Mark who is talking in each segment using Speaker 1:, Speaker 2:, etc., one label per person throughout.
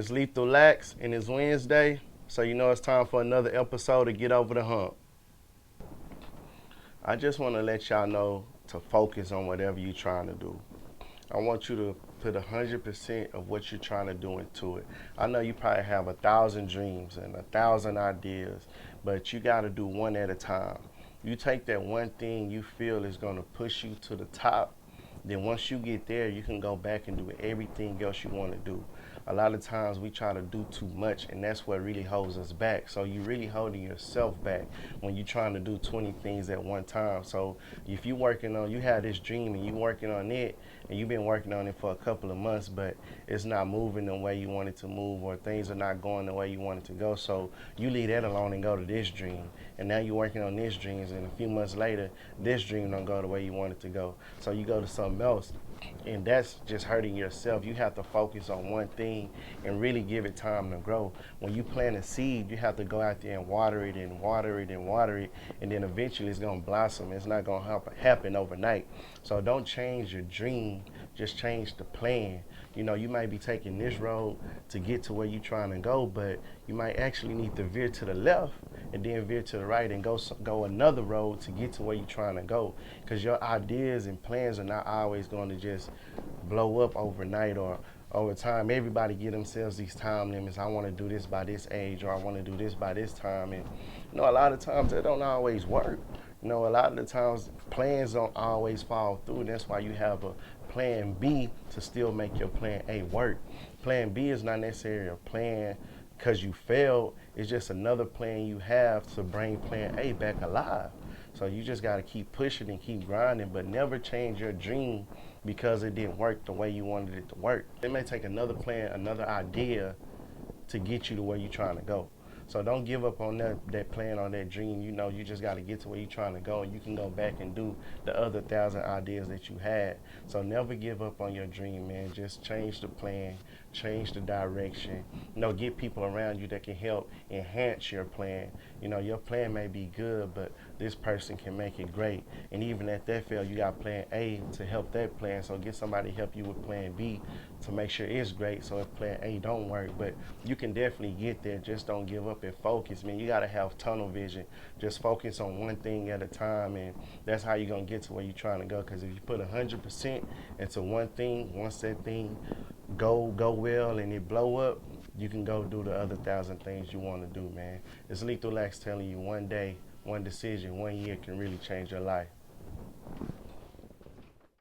Speaker 1: It's Leethal LAKS, and it's Wednesday, so you know it's time for another episode to get over the hump. I just want to let y'all know to focus on whatever you're trying to do. I want you to put 100% of what you're trying to do into it. I know you probably have 1,000 dreams and 1,000 ideas, but you got to do one at a time. You take that one thing you feel is going to push you to the top, then once you get there, you can go back and do everything else you want to do. A lot of times we try to do too much, and that's what really holds us back. So you're really holding yourself back when you're trying to do 20 things at one time. So if you have this dream and you're working on it, and you've been working on it for a couple of months, but it's not moving the way you want it to move, or things are not going the way you want it to go. So you leave that alone and go to this dream. And now you're working on this dream, and a few months later, this dream don't go the way you want it to go. So you go to something else, and that's just hurting yourself. You have to focus on one thing and really give it time to grow. When you plant a seed, you have to go out there and water it and water it and water it, and then eventually it's gonna blossom. It's not gonna happen overnight. So don't change your dream, just change the plan. You know, you might be taking this road to get to where you're trying to go, but you might actually need to veer to the left and then veer to the right and go another road to get to where you're trying to go. Because your ideas and plans are not always going to just blow up overnight or over time. Everybody give themselves these time limits. I want to do this by this age, or I want to do this by this time. And you know, a lot of times that don't always work. You know, a lot of the times plans don't always fall through. That's why you have a plan B to still make your plan A work. Plan B is not necessarily a plan because you failed. It's just another plan you have to bring plan A back alive. So you just got to keep pushing and keep grinding, but never change your dream because it didn't work the way you wanted it to work. It may take another plan, another idea to get you to where you're trying to go. So don't give up on that plan, on that dream. You know, you just got to get to where you're trying to go, and you can go back and do the other 1,000 ideas that you had. So never give up on your dream, man. Just change the plan, change the direction. You know, get people around you that can help enhance your plan. You know, your plan may be good, but this person can make it great. And even at that fail, you got plan A to help that plan. So get somebody to help you with plan B to make sure it's great. So if plan A don't work, but you can definitely get there. Just don't give up and focus, man. You got to have tunnel vision. Just focus on one thing at a time, and that's how you're going to get to where you're trying to go. Because if you put 100% into one thing, once that thing go well and it blow up, you can go do the other 1,000 things you want to do, man. It's Leethal LAKS telling you, one day, one decision, 1 year can really change your life.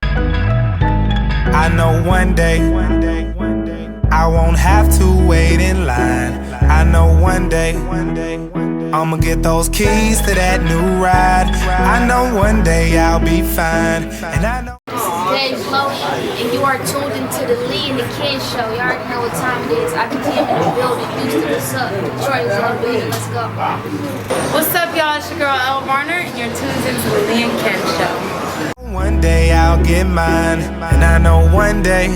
Speaker 2: I know one day I won't have to wait in line. I know one day I'ma get those keys to that new ride. I know one day I'll be fine. And I know
Speaker 3: This is Low, and you are tuned into the Lee and the Kid Show. You already know what time it is. I can in the building. Houston, what's up? Detroit is on the building. Let's go.
Speaker 4: What's up, y'all? It's your girl, Elle Varner, and you're tuned into the Lee and Ken Show.
Speaker 2: one day I'll get mine, and I know one day,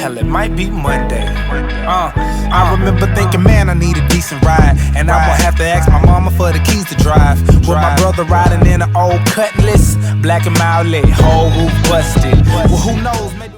Speaker 2: hell, it might be Monday. I remember thinking, man, I need a decent ride, and I won't have to ask my mama for the keys to drive. With my brother riding in an old Cutlass, black and mild lit, whole roof busted. Well, who knows, maybe